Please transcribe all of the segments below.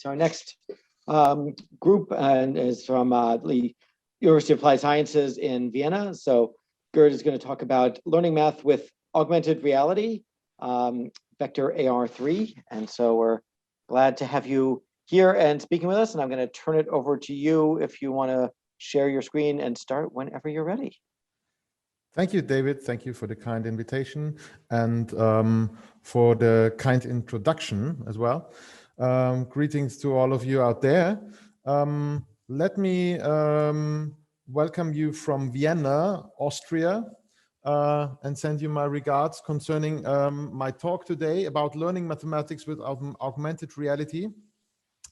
So our next group is from the University of Applied Sciences in Vienna. So Gerd is going to talk about learning math with augmented reality, vector AR3. And so we're glad to have you here and speaking with us. And I'm going to turn it over to you if you want to share your screen and start whenever you're ready. Thank you, David. Thank you for the kind invitation and for the kind introduction as well. Greetings to all of you out there. Let me welcome you from Vienna, Austria, and send you my regards concerning my talk today about learning mathematics with augmented reality.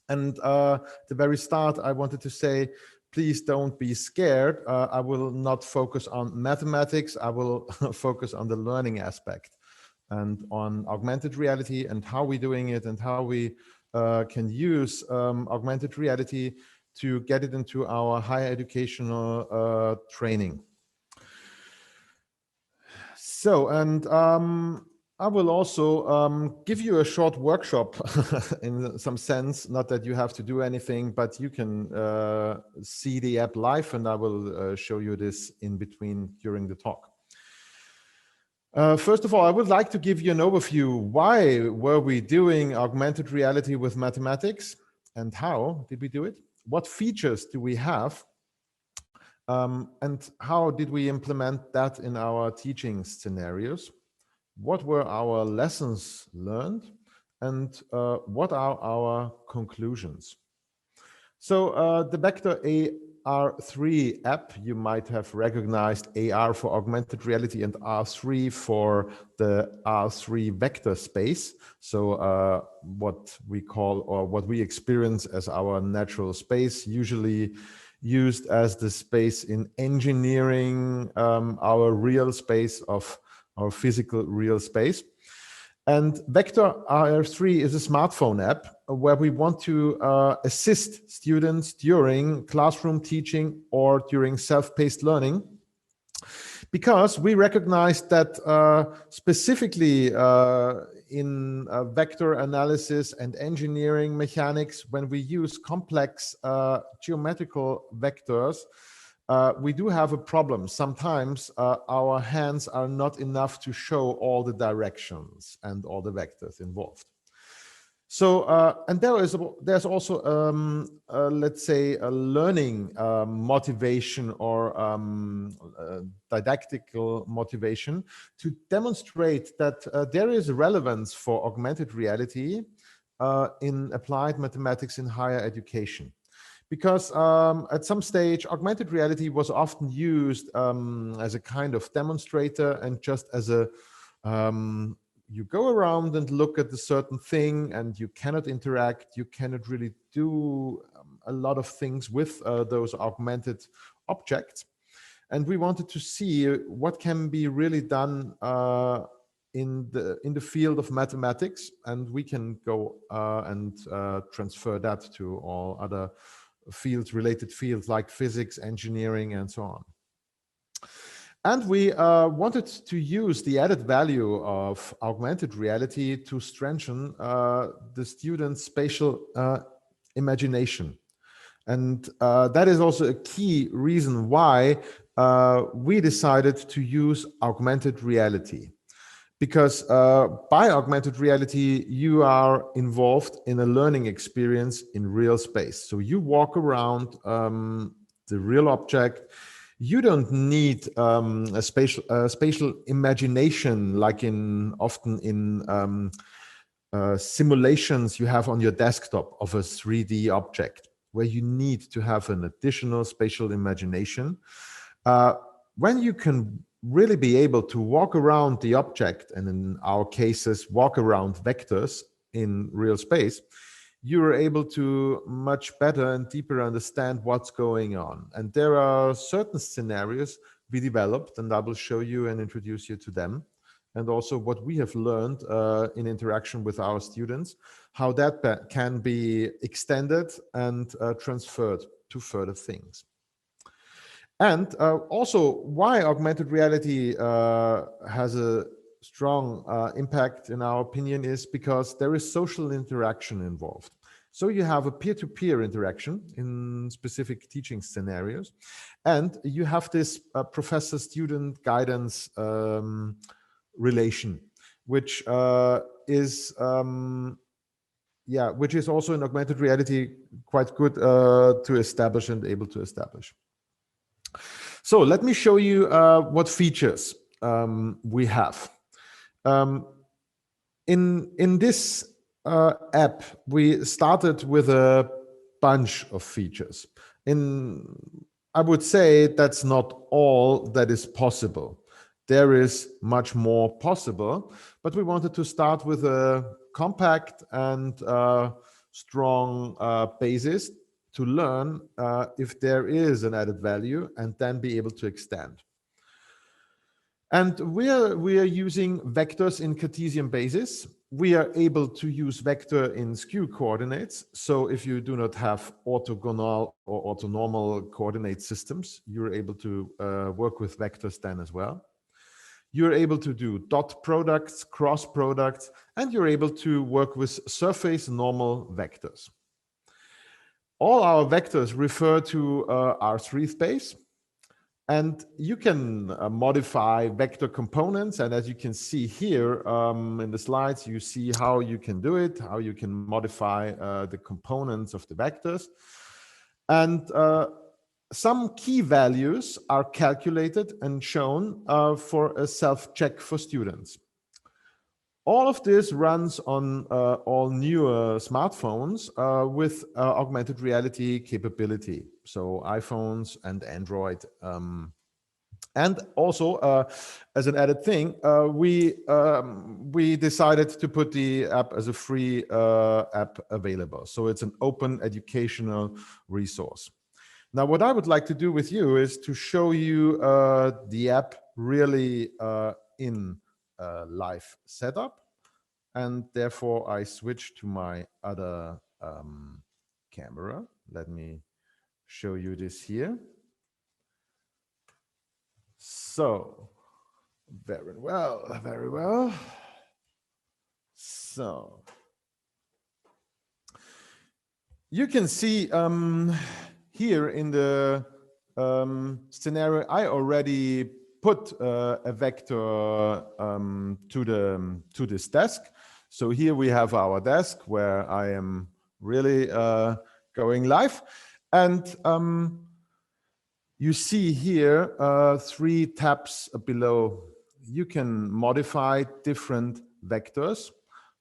And at the very start, I wanted to say, please don't be scared. I will not focus on mathematics. I will focus on the learning aspect and on augmented reality and how we're doing it and how we can use augmented reality to get it into our higher educational training. So, and I will also give you a short workshop in some sense, not that you have to do anything, but you can see the app live, and I will show you this in between during the talk. First of all, I would like to give you an overview. Why were we doing augmented reality with mathematics and how did we do it? What features do we have? And how did we implement that in our teaching scenarios? What were our lessons learned and what are our conclusions? So the Vector AR3 app, you might have recognized AR for augmented reality and R3 for the R3 vector space. So what we call or what we experience as our natural space, usually used as the space in engineering, our real space of our physical real space. And Vector AR3 is a smartphone app where we want to assist students during classroom teaching or during self-paced learning, because we recognize that specifically in vector analysis and engineering mechanics, when we use complex geometrical vectors, we do have a problem. Sometimes our hands are not enough to show all the directions and all the vectors involved. So, and there's also, let's say, a learning motivation or didactical motivation to demonstrate that there is relevance for augmented reality in applied mathematics in higher education. Because at some stage, augmented reality was often used as a kind of demonstrator and just as a, you go around and look at a certain thing and you cannot interact, you cannot really do a lot of things with those augmented objects. And we wanted to see what can be really done in the field of mathematics, and we can go and transfer that to all other fields, related fields like physics, engineering, and so on. And we wanted to use the added value of augmented reality to strengthen the students' spatial imagination. And that is also a key reason why we decided to use augmented reality. Because by augmented reality, you are involved in a learning experience in real space. So you walk around the real object. You don't need a spatial imagination like often in simulations you have on your desktop of a 3D object, where you need to have an additional spatial imagination. When you can really be able to walk around the object, and in our cases, walk around vectors in real space, you're able to much better and deeper understand what's going on. And there are certain scenarios we developed, and I will show you and introduce you to them. And also what we have learned in interaction with our students, how that can be extended and transferred to further things. And also why augmented reality has a strong impact in our opinion is because there is social interaction involved. So you have a peer-to-peer interaction in specific teaching scenarios, and you have this professor-student guidance relation, which is which is also in augmented reality quite good to establish and able to establish. So let me show you what features we have. In this app, we started with a bunch of features. I would say that's not all that is possible. There is much more possible, but we wanted to start with a compact and strong basis to learn if there is an added value and then be able to extend. And we are using vectors in Cartesian basis. We are able to use vector in skew coordinates. So if you do not have orthogonal or orthonormal coordinate systems, you're able to work with vectors then as well. You're able to do dot products, cross products, and you're able to work with surface normal vectors. All our vectors refer to R3 space. And you can modify vector components. And as you can see here in the slides, you see how you can do it, how you can modify the components of the vectors. And some key values are calculated and shown for a self-check for students. All of this runs on all newer smartphones with augmented reality capability. So iPhones and Android. And also, as an added thing, we decided to put the app as a free app available. So it's an open educational resource. Now, what I would like to do with you is to show you the app really in live setup, and therefore I switch to my other camera. Let me show you this here. So very well, very well. So you can see here in the scenario, I already put a vector to this desk. So here we have our desk where I am really going live. And you see here 3 tabs below. You can modify different vectors.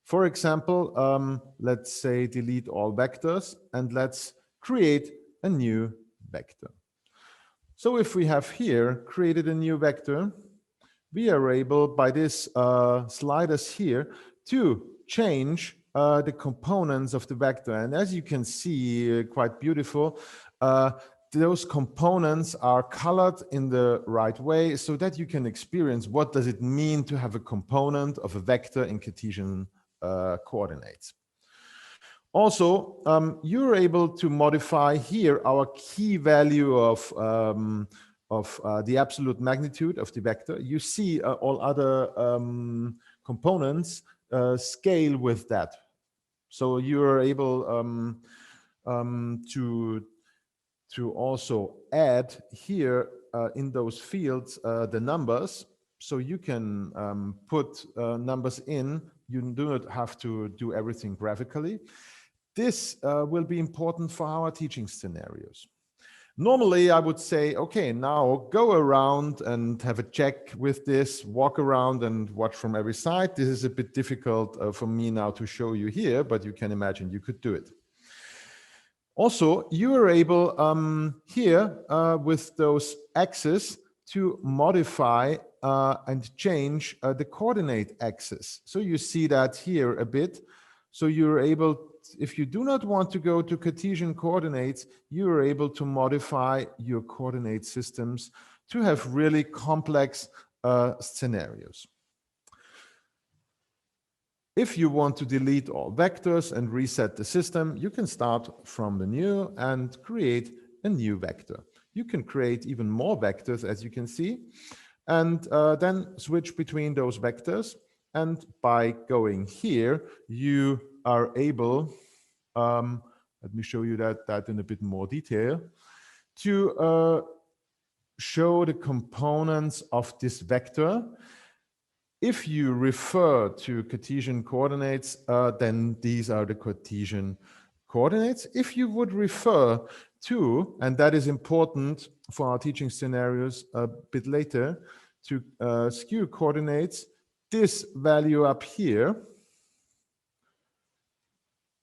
For example, let's say delete all vectors and let's create a new vector. So if we have here created a new vector, we are able by this sliders here to change the components of the vector. And as you can see, quite beautiful, those components are colored in the right way so that you can experience what does it mean to have a component of a vector in Cartesian coordinates. Also, you're able to modify here our key value of the absolute magnitude of the vector. You see all other components scale with that. So you're able to also add here in those fields the numbers. So you can put numbers in. You do not have to do everything graphically. This will be important for our teaching scenarios. Normally, I would say, okay, now go around and have a check with this, walk around and watch from every side. This is a bit difficult for me now to show you here, but you can imagine you could do it. Also, you are able here with those axes to modify and change the coordinate axis. So you see that here a bit. So you're able, if you do not want to go to Cartesian coordinates, you are able to modify your coordinate systems to have really complex scenarios. If you want to delete all vectors and reset the system, you can start from the new and create a new vector. You can create even more vectors, as you can see, and then switch between those vectors. And by going here, you are able let me show you that in a bit more detail, to show the components of this vector. If you refer to Cartesian coordinates, then these are the Cartesian coordinates. If you would refer to, and that is important for our teaching scenarios a bit later, to skew coordinates, this value up here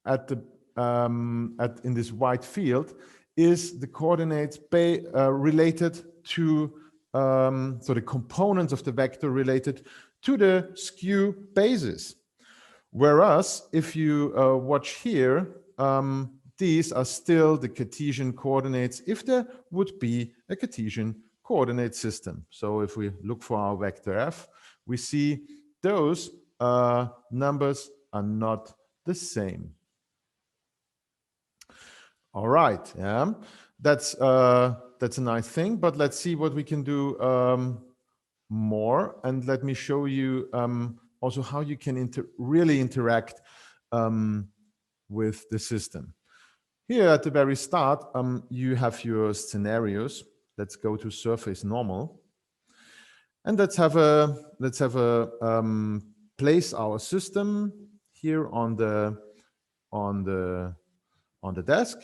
at the in this white field is the coordinates related to so the components of the vector related to the skew basis. Whereas if you watch here, these are still the Cartesian coordinates if there would be a Cartesian coordinate system. So if we look for our vector f, we see those numbers are not the same. All right, yeah, that's a nice thing, but let's see what we can do more, and let me show you also how you can really interact with the system. Here at the very start, you have your scenarios. Let's go to surface normal, and let's place our system here on the desk,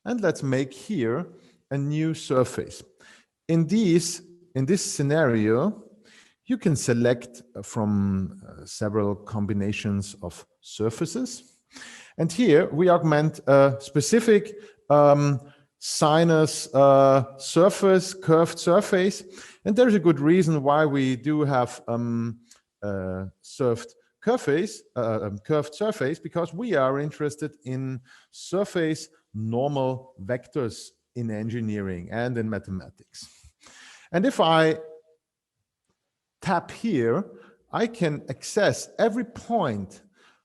and let's make here a new surface. In this scenario, you can select from several combinations of surfaces. And here we augment a specific sinus surface, curved surface. And there's a good reason why we do have curved surface, because we are interested in surface normal vectors in engineering and in mathematics. And if I tap here, I can access every point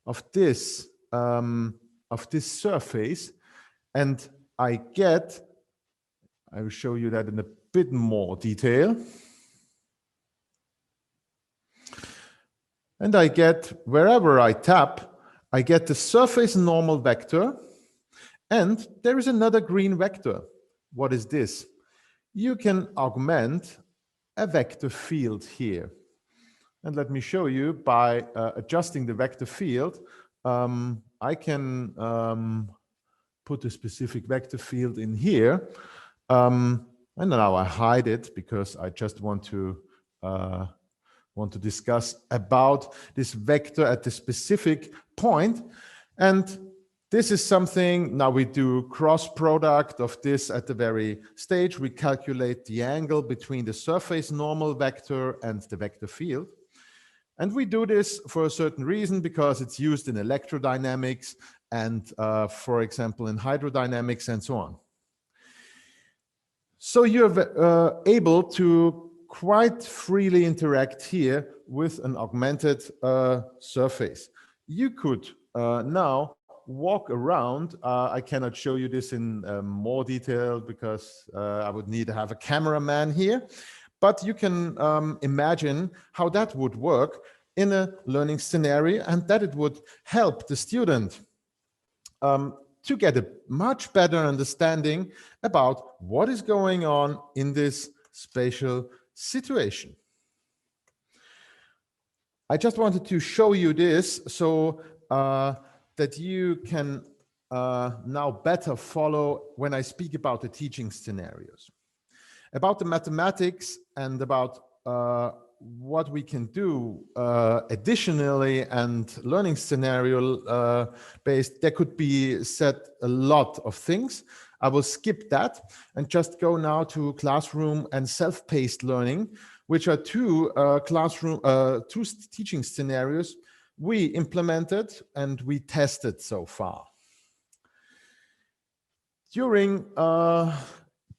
of this surface, and I will show you that in a bit more detail. And I get, wherever I tap, I get the surface normal vector, and there is another green vector. What is this? You can augment a vector field here. And let me show you by adjusting the vector field. I can put a specific vector field in here. And now I hide it because I just want to discuss about this vector at the specific point. And this is something, now we do cross product of this at the very stage. We calculate the angle between the surface normal vector and the vector field. And we do this for a certain reason, because it's used in electrodynamics and, for example, in hydrodynamics and so on. So you're able to quite freely interact here with an augmented surface. You could now walk around. I cannot show you this in more detail because I would need to have a cameraman here. But you can imagine how that would work in a learning scenario, and that it would help the student to get a much better understanding about what is going on in this spatial situation. I just wanted to show you this so that you can now better follow when I speak about the teaching scenarios. About the mathematics and about what we can do additionally and learning scenario based, there could be said a lot of things. I will skip that and just go now to classroom and self-paced learning, which are two teaching scenarios we implemented and we tested so far. During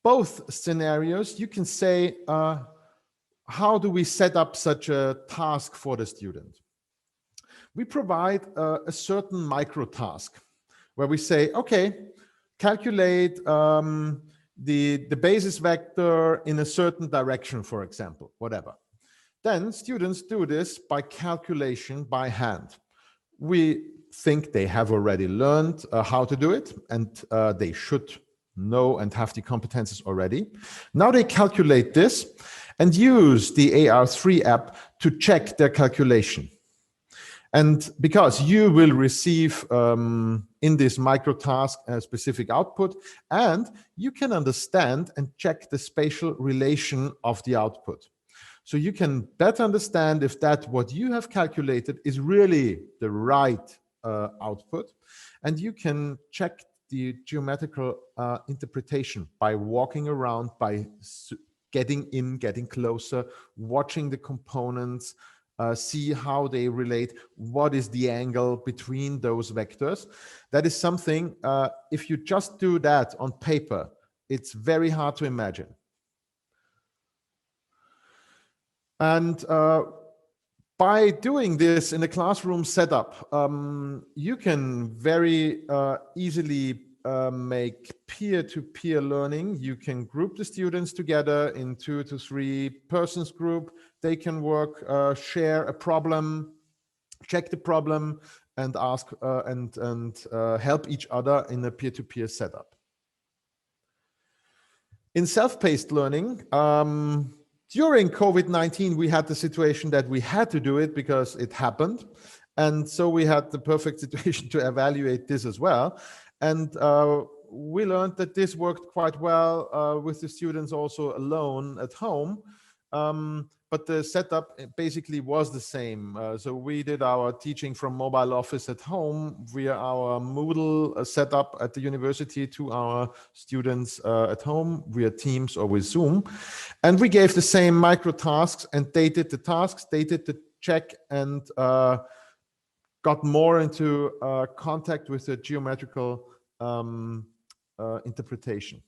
both scenarios, you can say, how do we set up such a task for the student? We provide a certain micro task where we say, okay, calculate the basis vector in a certain direction, for example, whatever. Then students do this by calculation by hand. we think they have already learned how to do it, and they should know and have the competences already. Now they calculate this and use the AR3 app to check their calculation. And because you will receive in this micro task a specific output, and you can understand and check the spatial relation of the output. So you can better understand if that what you have calculated is really the right output. And you can check the geometrical interpretation by walking around, by getting in, getting closer, watching the components, see how they relate, what is the angle between those vectors. That is something, if you just do that on paper, it's very hard to imagine. And by doing this in a classroom setup, you can very easily make peer-to-peer learning. You can group the students together in 2 to 3 persons group. They can work, share a problem, check the problem, and ask and help each other in a peer-to-peer setup. In self-paced learning, during COVID-19, we had the situation that we had to do it because it happened. And so we had the perfect situation to evaluate this as well. And we learned that this worked quite well with the students also alone at home. But the setup basically was the same. So we did our teaching from mobile office at home via our Moodle setup at the university to our students at home via Teams or with Zoom. And we gave the same micro tasks, and they did the tasks, they did the check, and got more into contact with the geometrical interpretation.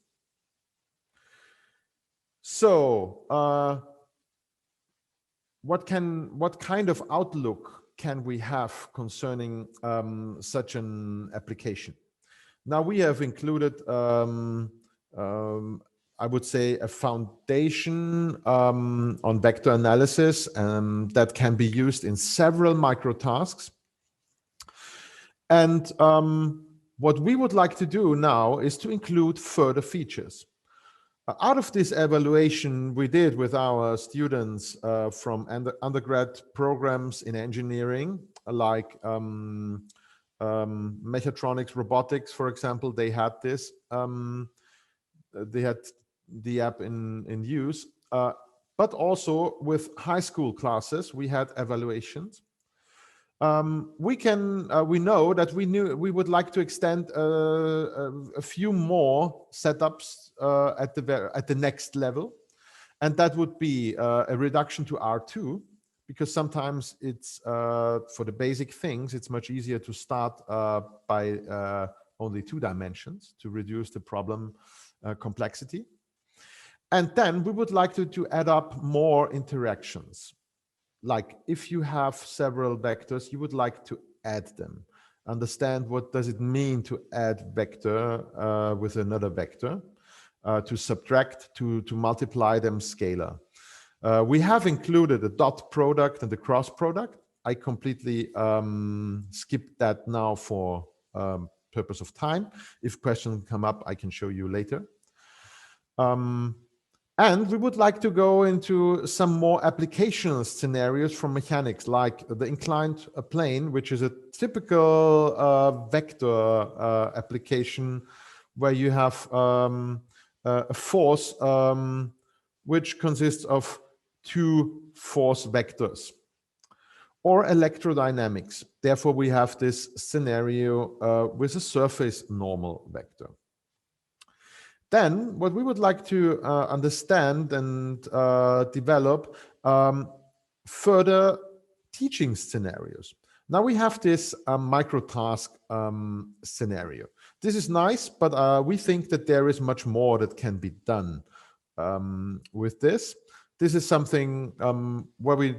So what kind of outlook can we have concerning such an application? Now we have included, I would say, a foundation on vector analysis that can be used in several micro tasks. And what we would like to do now is to include further features. Out of this evaluation we did with our students from undergrad programs in engineering, like mechatronics, robotics, for example, they had this. They had the app in use, but also with high school classes, we had evaluations. We know that we would like to extend a few more setups at the next level, and that would be a reduction to R2, because sometimes it's for the basic things it's much easier to start by only 2 dimensions to reduce the problem complexity. And then we would like to add up more interactions. Like if you have several vectors, you would like to add them. Understand what does it mean to add vector with another vector, to subtract, to multiply them scalar. We have included a dot product and the cross product. I completely skipped that now for purpose of time. If questions come up, I can show you later. And we would like to go into some more application scenarios from mechanics, like the inclined plane, which is a typical vector application where you have a force which consists of 2 force vectors. Or electrodynamics. Therefore, we have this scenario with a surface normal vector. Then what we would like to understand and develop further teaching scenarios. Now we have this micro task scenario. This is nice, but we think that there is much more that can be done with this. This is something where we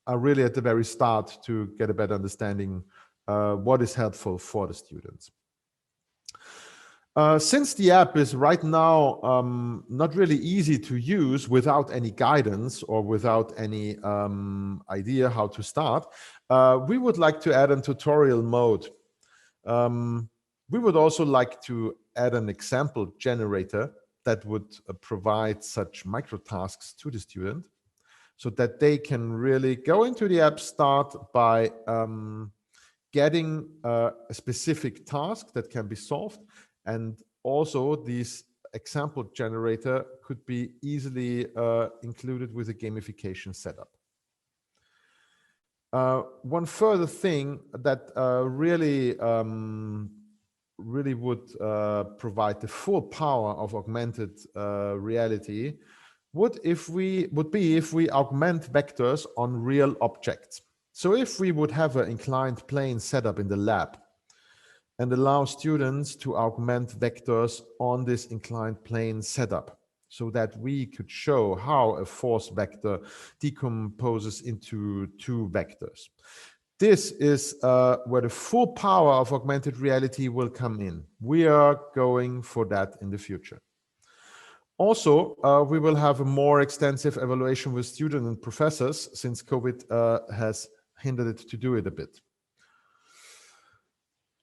are really at the very start to get a better understanding what is helpful for the students. Since the app is right now not really easy to use without any guidance or without any idea how to start, we would like to add a tutorial mode. We would also like to add an example generator that would provide such micro tasks to the student so that they can really go into the app, start by getting a specific task that can be solved. And also this example generator could be easily included with a gamification setup. One further thing that really would provide the full power of augmented reality would be if we augment vectors on real objects. So if we would have an inclined plane set up in the lab and allow students to augment vectors on this inclined plane setup, so that we could show how a force vector decomposes into two vectors. This is where the full power of augmented reality will come in. We are going for that in the future. Also, we will have a more extensive evaluation with students and professors since COVID has hindered it to do it a bit.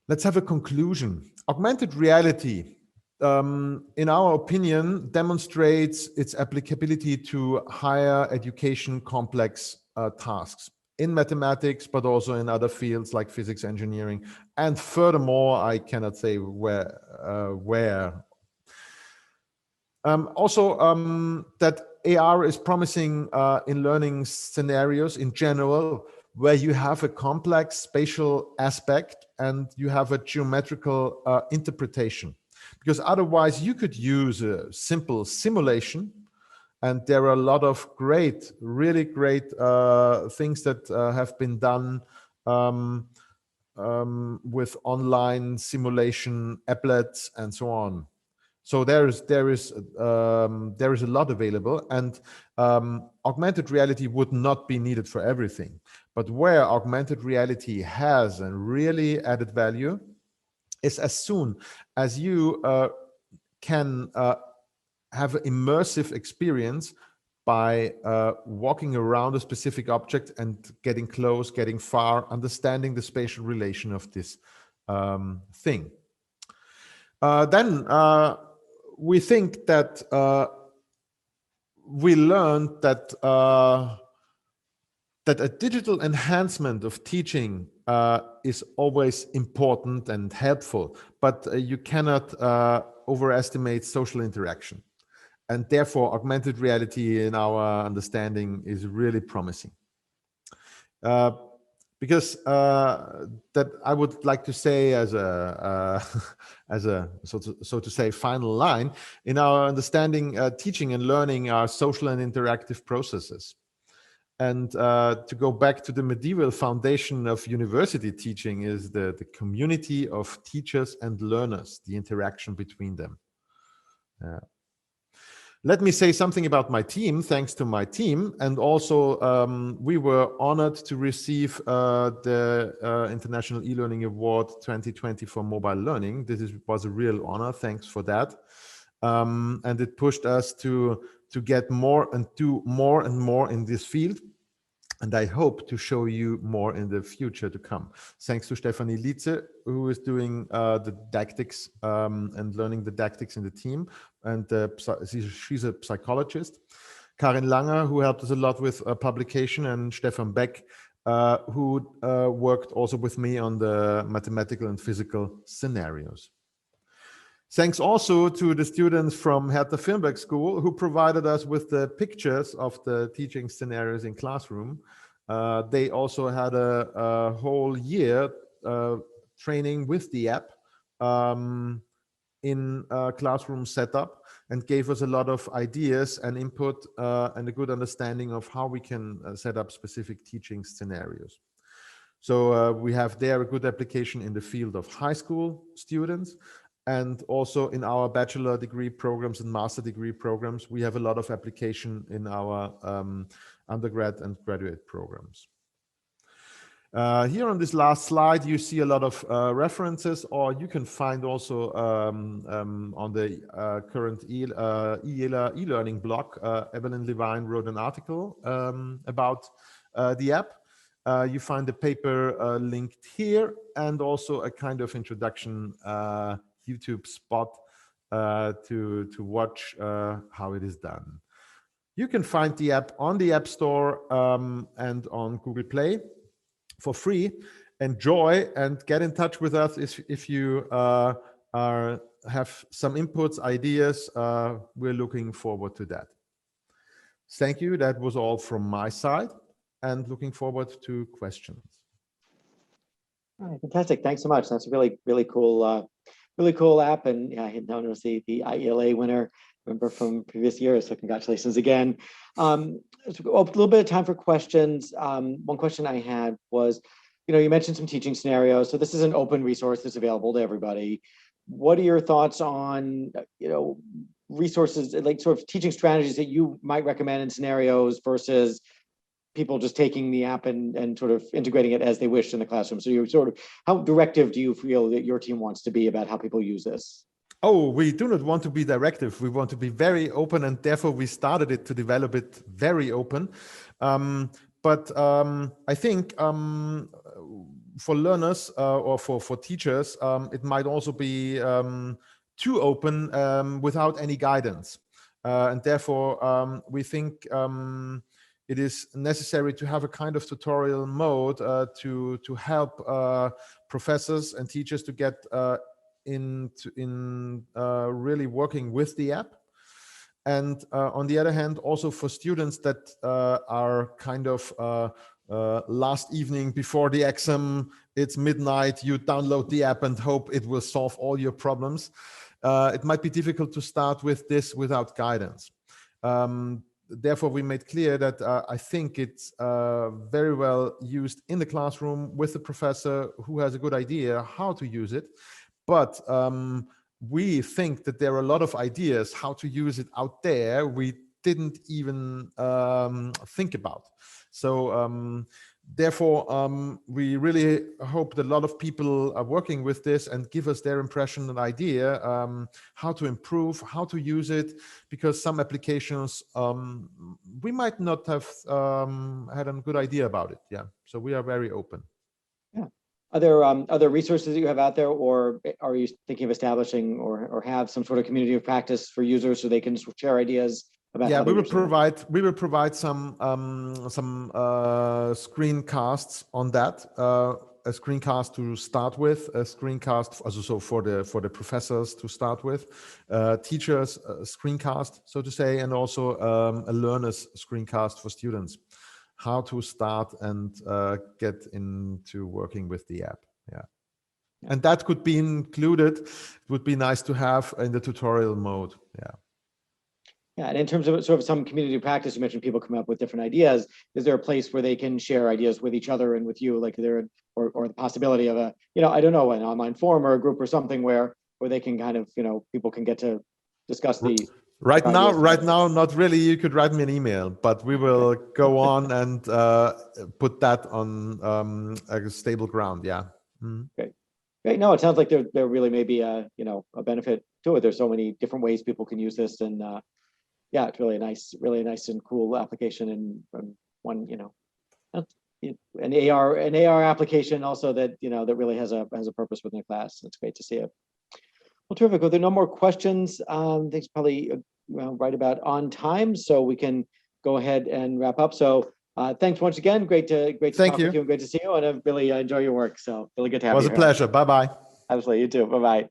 Let's have a conclusion. Augmented reality, in our opinion, demonstrates its applicability to higher education complex tasks in mathematics, but also in other fields like physics, engineering, and furthermore, I cannot say where. That AR is promising in learning scenarios in general, where you have a complex spatial aspect and you have a geometrical interpretation. Because otherwise you could use a simple simulation, and there are a lot of really great things that have been done with online simulation applets and so on. So there is a lot available, and augmented reality would not be needed for everything. But where augmented reality has a really added value is as soon as you can have an immersive experience by walking around a specific object and getting close, getting far, understanding the spatial relation of this thing. Then we think that we learned that that a digital enhancement of teaching is always important and helpful, but you cannot overestimate social interaction. And therefore, augmented reality, in our understanding, is really promising. Because that I would like to say as a so to say final line, in our understanding, teaching and learning are social and interactive processes. And to go back to the medieval foundation of university teaching is the community of teachers and learners, the interaction between them. Let me say something about my team. Thanks to my team, and also we were honored to receive the International E-Learning Award 2020 for mobile learning. Was a real honor. Thanks for that. And it pushed us to get more and do more and more in this field. And I hope to show you more in the future to come. Thanks to Stefanie Lietze, who is doing the didactics and learning the didactics in the team. And she's a psychologist. Karin Langer, who helped us a lot with publication, and Stefan Beck, who worked also with me on the mathematical and physical scenarios. Thanks also to the students from Hertha Firnberg School who provided us with the pictures of the teaching scenarios in classroom. They also had a whole year training with the app in a classroom setup, and gave us a lot of ideas and input and a good understanding of how we can set up specific teaching scenarios. So we have there a good application in the field of high school students. And also in our bachelor degree programs and master degree programs, we have a lot of application in our undergrad and graduate programs. Here on this last slide, you see a lot of references, or you can find also on the current e-learning blog, Evelyn Levine wrote an article about the app. You find the paper linked here, and also a kind of introduction YouTube spot to watch how it is done. You can find the app on the App Store and on Google Play for free. Enjoy and get in touch with us if you have some inputs, ideas. We're looking forward to that. Thank you. That was all from my side, and looking forward to questions. All right, fantastic. Thanks so much. That's a really cool app. And yeah, I had noticed the IELA winner, remember from previous years. So congratulations again. A little bit of time for questions. One question I had was, you mentioned some teaching scenarios. So this is an open resource that's available to everybody. What are your thoughts on, resources, like sort of teaching strategies that you might recommend in scenarios versus people just taking the app and sort of integrating it as they wish in the classroom? So you're sort of, how directive do you feel that your team wants to be about how people use this? Oh, we do not want to be directive. We want to be very open, and therefore we started it to develop it very open. But I think for learners or for teachers, it might also be too open without any guidance. And therefore, we think it is necessary to have a kind of tutorial mode to help professors and teachers to get in really working with the app. And on the other hand, also for students that are kind of last evening before the exam, it's midnight, you download the app and hope it will solve all your problems. It might be difficult to start with this without guidance. Therefore, we made clear that I think it's very well used in the classroom with the professor who has a good idea how to use it. But we think that there are a lot of ideas how to use it out there we didn't even think about. So therefore, we really hope that a lot of people are working with this and give us their impression and idea how to improve, how to use it, because some applications we might not have had a good idea about it. Yeah, so we are very open. Yeah. Are there other resources that you have out there, or are you thinking of establishing or have some sort of community of practice for users so they can share ideas about? Yeah, we will provide some screencasts on that. A screencast to start with, a screencast also for the professors to start with, teachers screencast, so to say, and also a learners screencast for students. How to start and get into working with the app. Yeah. And that could be included. It would be nice to have in the tutorial mode. Yeah. Yeah, and in terms of sort of some community practice, you mentioned people come up with different ideas. Is there a place where they can share ideas with each other and with you, like there, or the possibility of a, I don't know, an online forum or a group or something where they can kind of, people can get to discuss the. Right now, not really. You could write me an email, but we will go on and put that on a stable ground. Yeah. Mm-hmm. Great. No, it sounds like there really may be a benefit to it. There's so many different ways people can use this, and yeah, it's really nice and cool application, and one an AR application also that that really has a purpose within the class. It's great to see it. Well, terrific. Well, there are no more questions. Thanks, probably right about on time, so we can go ahead and wrap up. So thanks once again. Great to talk with you and great to see you, and I really enjoy your work. So really good to have you. It was a pleasure. Bye-bye. Absolutely. You too. Bye-bye.